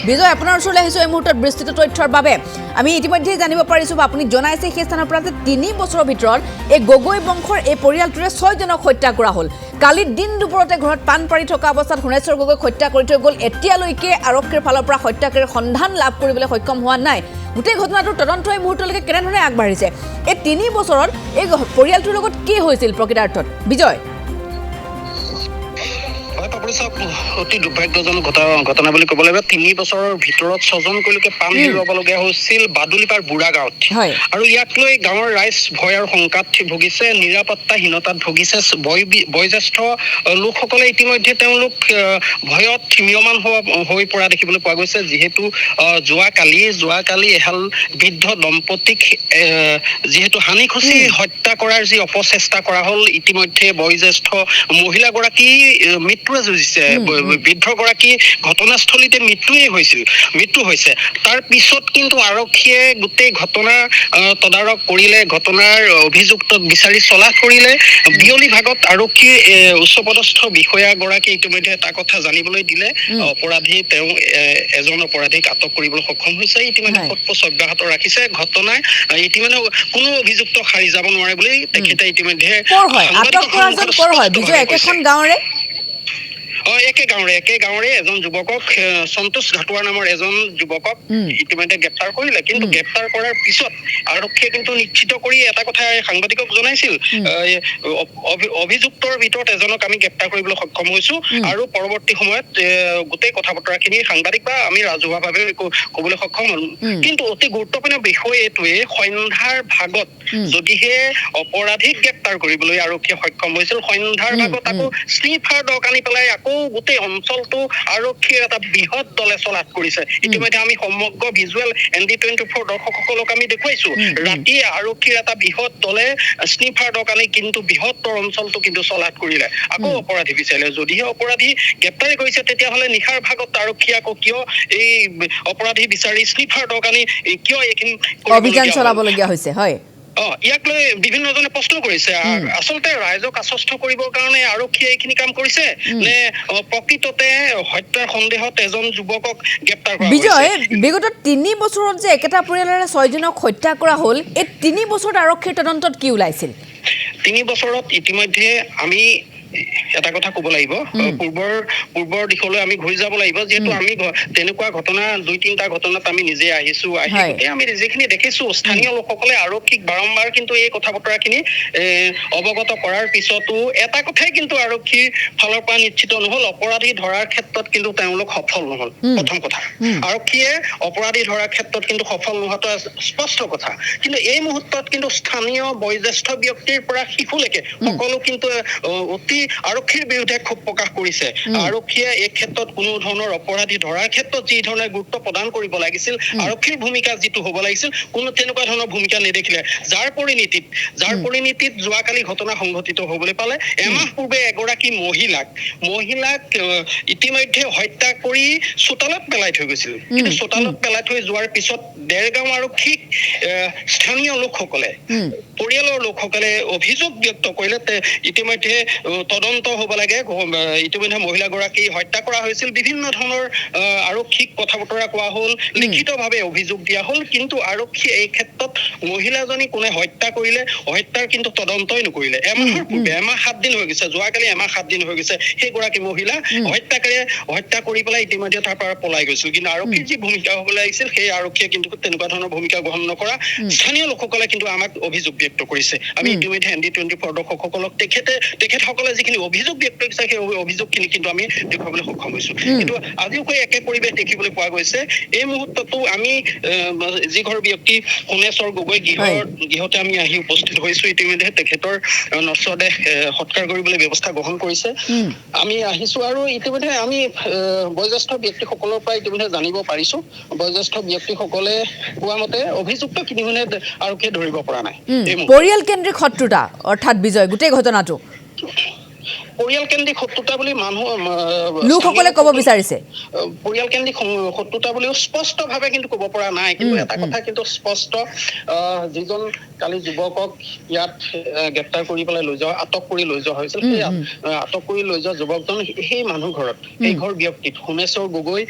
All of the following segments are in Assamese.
বিজয় আপোনাৰ ওচৰলৈ আহিছোঁ এই মুহূৰ্তত বিস্তৃত তথ্যৰ বাবে। আমি ইতিমধ্যে জানিব পাৰিছোঁ বা আপুনি জনাইছে সেই স্থানৰ পৰা যে 3 বছৰৰ ভিতৰত এই গগৈ বংশৰ এই পৰিয়ালটোৰে 6জনক হত্যা কৰা হ'ল। কালি দিন দুপৰতে ঘৰত পাণ পাৰি থকা অৱস্থাত সোণেশ্বৰ গগৈক হত্যা কৰি থৈ গ'ল। এতিয়ালৈকে আৰক্ষীৰ ফালৰ পৰা হত্যাকাৰীৰ সন্ধান লাভ কৰিবলৈ সক্ষম হোৱা নাই। গোটেই ঘটনাটোৰ তদন্ত এই মুহূৰ্তলৈকে কেনেধৰণে আগবাঢ়িছে, এই 3 বছৰত এই পৰিয়ালটোৰ লগত কি হৈছিল প্ৰকৃতাৰ্থত বিজয়? অতি দুৰ্ভাগ্যজনক ঘটনা বুলি ক'ব লাগিব। 3 বছৰৰ ভিতৰত 6জনকৈ লোকে প্ৰাণ হেৰুৱাবলগীয়া হৈছিল বাদুলিপাৰ বুঢ়া গাঁৱত। আৰু ইয়াক লৈ গাঁৱৰ ৰাইজ ভয় আৰু শংকাত ভুগিছে, নিৰাপত্তাহীনতাত ভুগিছে। বয়োজ্যেষ্ঠ লোকসকলে ইতিমধ্যে তেওঁলোক ভয়ত থিমিয়মান হৈ পৰা দেখিবলৈ পোৱা গৈছে। যিহেতু যোৱাকালি এহাল বৃদ্ধ দম্পতীক যিহেতু হানিখুচি হত্যা কৰাৰ যি অপচেষ্টা কৰা হ'ল, ইতিমধ্যে বয়োজ্যেষ্ঠ মহিলাগৰাকী মৃত্যুৰে যুঁজিছে। বৃদ্ধগৰাকী ঘটনাস্থলীতে মৃত্যু হৈছে। তাৰ পিছত কিন্তু আৰক্ষীয়ে গোটেই ঘটনা তদাৰক কৰিলে, ঘটনাৰ অভিযুক্তক বিচাৰি চলাথ কৰিলে। বিয়লি ভাগত আৰক্ষীৰ উচ্চপদস্থ বিষয়াগৰাকীয়ে ইতিমধ্যে এটা কথা জানিবলৈ দিলে, এজন অপৰাধীক আটক কৰিবলৈ সক্ষম হৈছে। ইতিমধ্যে সোধপোছ অব্যাহত ৰাখিছে। ঘটনাই ইতিমধ্যে কোনো অভিযুক্ত সাৰি যাব নোৱাৰে বুলি তেখেতে ইতিমধ্যে একে গাঁৱৰে এজন যুৱকক, সন্তোষ ঘাটোৱাৰ নামৰ এজন যুৱকক ইতিমধ্যে গ্ৰেপ্তাৰ কৰিলে। কিন্তু গ্ৰেপ্তাৰ কৰাৰ পিছত আৰক্ষীয়ে কিন্তু নিশ্চিত কৰি এটা কথা সাংবাদিকক জনাইছিল, অভিযুক্তৰ ভিতৰত এজনক আমি গ্ৰেপ্তাৰ কৰিবলৈ সক্ষম হৈছো। আৰু পৰৱৰ্তী সময়ত গোটেই কথা বতৰাখিনি সাংবাদিক বা আমি ৰাজহুৱাভাৱে ক'বলৈ সক্ষম হলো। কিন্তু অতি গুৰুত্বপূৰ্ণ বিষয় এইটোৱে, সন্ধ্যাৰ ভাগত যদিহে অপৰাধীক গ্ৰেপ্তাৰ কৰিবলৈ আৰক্ষীয়ে সক্ষম হৈছিল, সন্ধ্যাৰ ভাগত আকৌ স্নিফাৰ দক আনি পেলাই আকৌ গোটেই অঞ্চলটো আৰক্ষীৰ এটা বৃহৎ দলে চলাথ কৰিছে। ইতিমধ্যে আমি সমগ্ৰ ভিজুৱেল ND24 দৰ্শকসকলক আমি দেখুৱাইছো। ৰাতি আৰক্ষীৰ এটা বৃহৎ দলে স্নিফাৰ দক আনি কিন্তু বৃহত্তৰ অঞ্চলটো কিন্তু চলাথ কৰিলে। আকৌ অপৰাধী বিচাৰিলে। যদিহে অপৰাধী গ্ৰেপ্তাৰ কৰিছে, তেতিয়াহ'লে নিশাৰ ভাগত আৰক্ষী আকৌ কিয় এই অপৰাধী বিচাৰি স্নিফাৰ দক আনি কিয় এইখিনি অভিযান চলাবলগীয়া হৈছে? হয়, ইয়াক লৈ বিভিন্নজনে প্ৰশ্ন কৰিছে। আচলতে ৰাইজক আশ্বস্ত কৰিবৰ কাৰণে আৰক্ষীয়ে এইখিনি কাম কৰিছে নে প্ৰকৃততে হত্যাৰ সন্দেহত এজন যুৱকক গ্ৰেপ্তাৰ কৰা হৈছে? বিজয়, বিগত 3 বছৰত যে একেটা পৰিয়ালৰে 6জনক হত্যা কৰা হ'ল, এই 3 বছৰত আৰক্ষীৰ তদন্তত কি ওলাইছিল? 3 বছৰত ইতিমধ্যে আমি এটা কথা ক'ব লাগিব, পূৰ্বৰ দিশলৈ আমি ঘূৰি যাব লাগিব। যিহেতু আমি তেনেকুৱা ঘটনা 2-3টা ঘটনাত আমি নিজে আহিছো। আমি যিখিনি দেখিছো, স্থানীয় লোকসকলে আৰক্ষীক বাৰম্বাৰ কিন্তু এই কথা বতৰাখিনি অৱগত কৰাৰ পিছতো এটা কথাই কিন্তু আৰক্ষীৰ ফালৰ পৰা নিশ্চিত নহল, অপৰাধী ধৰাৰ ক্ষেত্ৰত কিন্তু তেওঁলোক সফল নহল। প্ৰথম কথা, আৰক্ষীয়ে অপৰাধী ধৰাৰ ক্ষেত্ৰত কিন্তু সফল নোহোৱাটো স্পষ্ট কথা। কিন্তু এই মুহূৰ্তত কিন্তু স্থানীয় বয়োজ্যেষ্ঠ ব্যক্তিৰ পৰা শিশুলৈকে সকলো কিন্তু অতি আৰক্ষীৰ বিৰুদ্ধে ক্ষোভ প্ৰকাশ কৰিছে। আৰক্ষীয়ে এই ক্ষেত্ৰত কোনো ধৰণৰ অপৰাধী ধৰাৰ ক্ষেত্ৰত যি ধৰণে গুৰুত্ব প্ৰদান কৰিব লাগিছিল, আৰক্ষীৰ ভূমিকা যিটো হ'ব লাগিছিল, কোনো তেনেকুৱা ধৰণৰ ভূমিকা নেদেখিলে। যাৰ পৰিণীতিত যোৱাকালি ঘটনা সংঘটিত হ'বলৈ পালে। এমাহ পূৰ্বে এগৰাকী মহিলাক ইতিমধ্যে হত্যা কৰি চোতালত পেলাই থৈ গৈছিল। কিন্তু চোতালত পেলাই থৈ যোৱাৰ পিছত দেৰগাঁও আৰক্ষীক স্থানীয় লোকসকলে, পৰিয়ালৰ লোকসকলে অভিযোগ ব্যক্ত কৰিলে। ইতিমধ্যে তদন্ত হ'ব লাগে। ইতিমধ্যে মহিলাগৰাকী হত্যা কৰা হৈছিল। বিভিন্ন ধৰণৰ আৰক্ষীক কথা বতৰা কোৱা হ'ল, লিখিতভাৱে অভিযোগ দিয়া হ'ল। কিন্তু আৰক্ষীয়ে এই ক্ষেত্ৰত মহিলাজনী কোনে হত্যা কৰিলে, হত্যাৰ কিন্তু তদন্তই নকৰিলে। এমাহৰ পূৰ্বে, এমাহ 7 দিন হৈ গৈছে, যোৱাকালি এমাহ 7 দিন হৈ গৈছে, সেইগৰাকী মহিলা হত্যাকাৰীয়ে হত্যা কৰি পেলাই ইতিমধ্যে তাৰ পৰা পলাই গৈছিল। কিন্তু আৰক্ষীৰ যি ভূমিকা হ'ব লাগিছিল, সেই আৰক্ষীয়ে কিন্তু তেনেকুৱা ধৰণৰ ভূমিকা গ্ৰহণ নকৰা। স্থানীয় লোকসকলে কিন্তু আমাক অভিযোগ ব্যক্ত কৰিছে। আমি ইতিমধ্যে ND24 দৰ্শকসকলক তেখেতসকলে যিখিনি অভিযোগ ব্যক্ত কৰিছে, সেই অভিযোগখিনি কিন্তু আমি দেখুৱাবলৈ সক্ষম হৈছো। কিন্তু আজিও একে পৰিৱেশ দেখিবলৈ পোৱা গৈছে। এই মুহূৰ্ততো আমি যি ঘৰ ব্যক্তি সোণেশ্বৰ গগৈ গৃহতে আমি আহি উপস্থিত হৈছো। ইতিমধ্যে তেখেতৰ নশ্বদেহ সৎকাৰ কৰিবলৈ ব্যৱস্থা গ্ৰহণ কৰিছে। আমি আহিছো আৰু ইতিমধ্যে আমি বয়োজ্যেষ্ঠ ব্যক্তিসকলৰ পৰা ইতিমধ্যে জানিব পাৰিছো, বয়োজ্যেষ্ঠ ব্যক্তিসকলে কোৱা মতে অভিযুক্ত কিনিবলৈ আৰক্ষীয়ে ধৰিব পৰা নাই। পৰিয়াল কেন্দ্ৰিক শত্ৰুতা অৰ্থাৎ বিজয় গোটেই ঘটনাটো পৰিয়ালকেন্দ্ৰিক শত্ৰুতা বুলি মানুহ লোকসকলে ক'ব বিচাৰিছে পৰিয়ালকেন্দ্ৰিক শত্ৰুতা বুলিও স্পষ্টভাৱে কিন্তু ক'ব পৰা নাই কিন্তু এটা কথা কিন্তু স্পষ্ট যিজন কালি যুৱকক ইয়াত গ্ৰেপ্তাৰ কৰি পেলাই লৈ যোৱা আটক কৰি লৈ যোৱা হৈছিল সেই আটক কৰি লৈ যোৱা যুৱকজন সেই মানুহ ঘৰত সেই ঘৰ ব্যক্তিত সোমেশ্বৰ গগৈ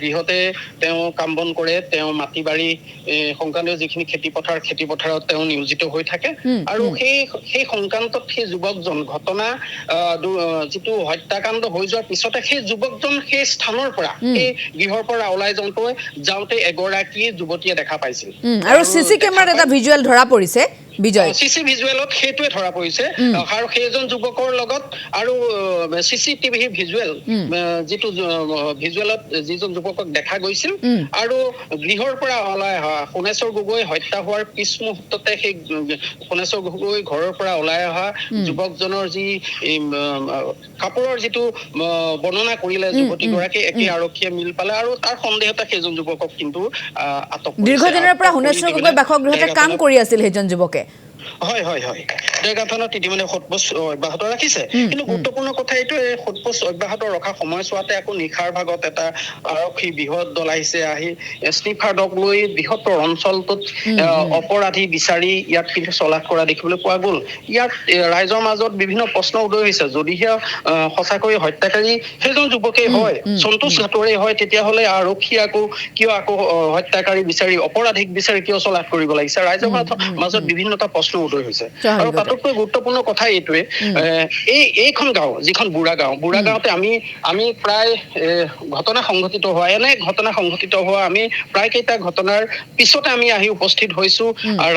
গৃহতে তেওঁ কাম বন কৰে তেওঁ মাটি বাৰী সংক্ৰান্তীয় যিখিনি খেতি পথাৰত তেওঁ নিয়োজিত হৈ থাকে আৰু সেই সংক্ৰান্তত সেই যুৱকজন ঘটনা যিটো হত্যাকাণ্ড হৈ যোৱাৰ পিছতে সেই যুৱকজন সেই স্থানৰ পৰা সেই গৃহৰ পৰা ওলাই যাওঁতে এগৰাকী যুৱতীয়ে দেখা পাইছিল আৰু সিসি কেমেৰাত এটা ভিজুৱেল ধৰা পৰিছে বিজয় সিসি ভিজুৱেলত সেইটোৱে ধৰা পৰিছে আৰু সেইজন যুৱকৰ লগত আৰু সিসিটিভি ভিজুৱেল যিটো ভিজুৱেলত যিজন যুৱকক দেখা গৈছিল আৰু গৃহৰ পৰা ওলাই অহা সোণেশ্বৰ গগৈ হত্যা হোৱাৰ পিছ মুহূৰ্ততে সেই সোণেশ্বৰ গগৈ ঘৰৰ পৰা ওলাই অহা যুৱকজনৰ যি কাপোৰৰ যিটো বৰ্ণনা কৰিলে যুৱতীগৰাকী একে আৰক্ষীয়ে মিল পালে আৰু তাৰ সন্দেহতে সেইজন যুৱকক কিন্তু আটক কৰিছে দীৰ্ঘদিনৰ পৰা সোণেশ্বৰ গগৈ বাসগৃহতে কাম কৰি আছিল সেইজন যুৱকে হয় দেৰগাঁথনত ইতিমধ্যে সোধপোছ অব্যাহত ৰাখিছে কিন্তু গুৰুত্বপূৰ্ণ কথা এইটোৱে সোধপোছ অব্যাহত ৰখা সময়ছোৱাতে আকৌ নিশাৰ ভাগত এটা আৰক্ষী বৃহৎ দল আহিছে আহি স্নিফাৰডক লৈ বৃহত্তৰ অঞ্চলটোত অপৰাধী বিচাৰি ইয়াত কিন্তু চলাথ কৰা দেখিবলৈ পোৱা গ'ল ইয়াত ৰাইজৰ মাজত বিভিন্ন প্ৰশ্ন উদয় হৈছে যদিহে সঁচাকৈ হত্যাকাৰী সেইজন যুৱকেই হয় সন্তোষ ঘাটৰে হয় তেতিয়াহ'লে আৰক্ষী কিয় হত্যাকাৰী বিচাৰি অপৰাধীক বিচাৰি কিয় চলাথ কৰিব লাগিছে ৰাইজৰ মাজত বিভিন্নটা প্ৰশ্ন উদয় হৈছে আৰু তাতোতকৈ গুৰুত্বপূৰ্ণ কথা এইটোৱে এইখন গাঁও যিখন বুঢ়া গাঁৱতে আমি প্ৰায় ঘটনা সংঘটিত হোৱা আমি প্ৰায় কেইটা ঘটনাৰ পিছতে আমি আহি উপস্থিত হৈছো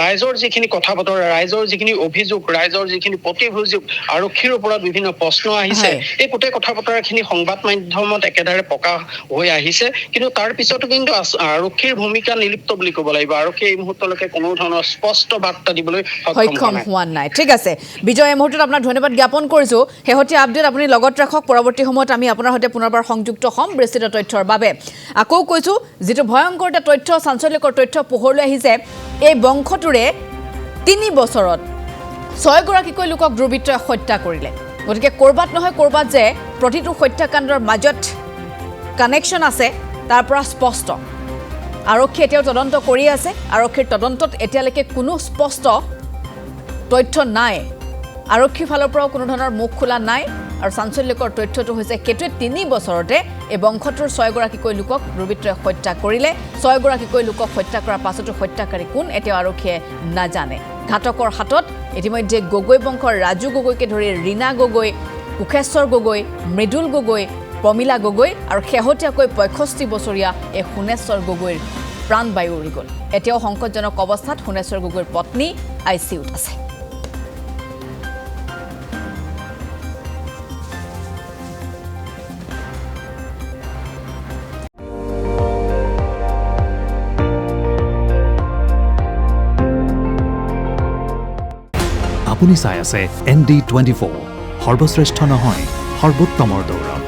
ৰাইজৰ যিখিনি কথা বতৰা ৰাইজৰ যিখিনি অভিযোগ ৰাইজৰ যিখিনি প্ৰতিভিযোগ আৰক্ষীৰ ওপৰত বিভিন্ন প্ৰশ্ন আহিছে এই গোটেই কথা বতৰাখিনি সংবাদ মাধ্যমত একেদৰে প্ৰকাশ হৈ আহিছে কিন্তু তাৰ পিছতো কিন্তু আৰক্ষীৰ ভূমিকা নিলিপ্ত বুলি ক'ব লাগিব আৰক্ষীয়ে এই মুহূৰ্তলৈকে কোনো ধৰণৰ স্পষ্ট বাৰ্তা দিবলৈ সক্ষম হোৱা নাই ঠিক আছে বিজয় এই মুহূৰ্তত আপোনাক ধন্যবাদ জ্ঞাপন কৰিছো শেহতীয়া আপডেট আপুনি লগত ৰাখক পৰৱৰ্তী সময়ত আমি আপোনাৰ সৈতে পুনৰবাৰ সংযুক্ত হ'ম বিস্তৃত তথ্যৰ বাবে আকৌ কৈছো যিটো ভয়ংকৰ তথ্য চাঞ্চল্যকৰ তথ্য পোহৰলৈ আহিছে এই বংশটোৰে 3 বছৰত 6 গৰাকীকৈ লোকক দুৰ্বৃত্তই হত্যা কৰিলে গতিকে কৰবাত নহয় কৰবাত যে প্ৰতিটো হত্যাকাণ্ডৰ মাজত কানেকশ্যন আছে তাৰ পৰা স্পষ্ট আৰক্ষী এতিয়াও তদন্ত কৰি আছে আৰক্ষীৰ তদন্তত এতিয়ালৈকে কোনো স্পষ্ট তথ্য নাই আৰক্ষীৰ ফালৰ পৰাও কোনো ধৰণৰ মুখ খোলা নাই আৰু চাঞ্চল্যকৰ তথ্যটো হৈছে কেতিয়া 3 বছৰতে এই বংশটোৰ 6 গৰাকীকৈ লোকক দুৰ্বৃত্তই হত্যা কৰিলে 6 গৰাকীকৈ লোকক হত্যা কৰাৰ পাছতো হত্যাকাৰী কোন এতিয়াও আৰক্ষীয়ে নাজানে ঘাতকৰ হাতত ইতিমধ্যে গগৈ বংশৰ ৰাজু গগৈকে ধৰি ৰীনা গগৈ কুখেশ্বৰ গগৈ মৃদুল গগৈ প্ৰমিলা গগৈ আৰু শেহতীয়াকৈ 65 বছৰীয়া এই সোণেশ্বৰ গগৈৰ প্ৰাণবায়ু উৰি গ'ল এতিয়াও সংকটজনক অৱস্থাত সোণেশ্বৰ গগৈৰ পত্নী আইচিইউত আছে আপুনি চাই আছে ND24 সৰ্বশ্ৰেষ্ঠ নহয় সৰ্বোত্তমৰ দৌৰ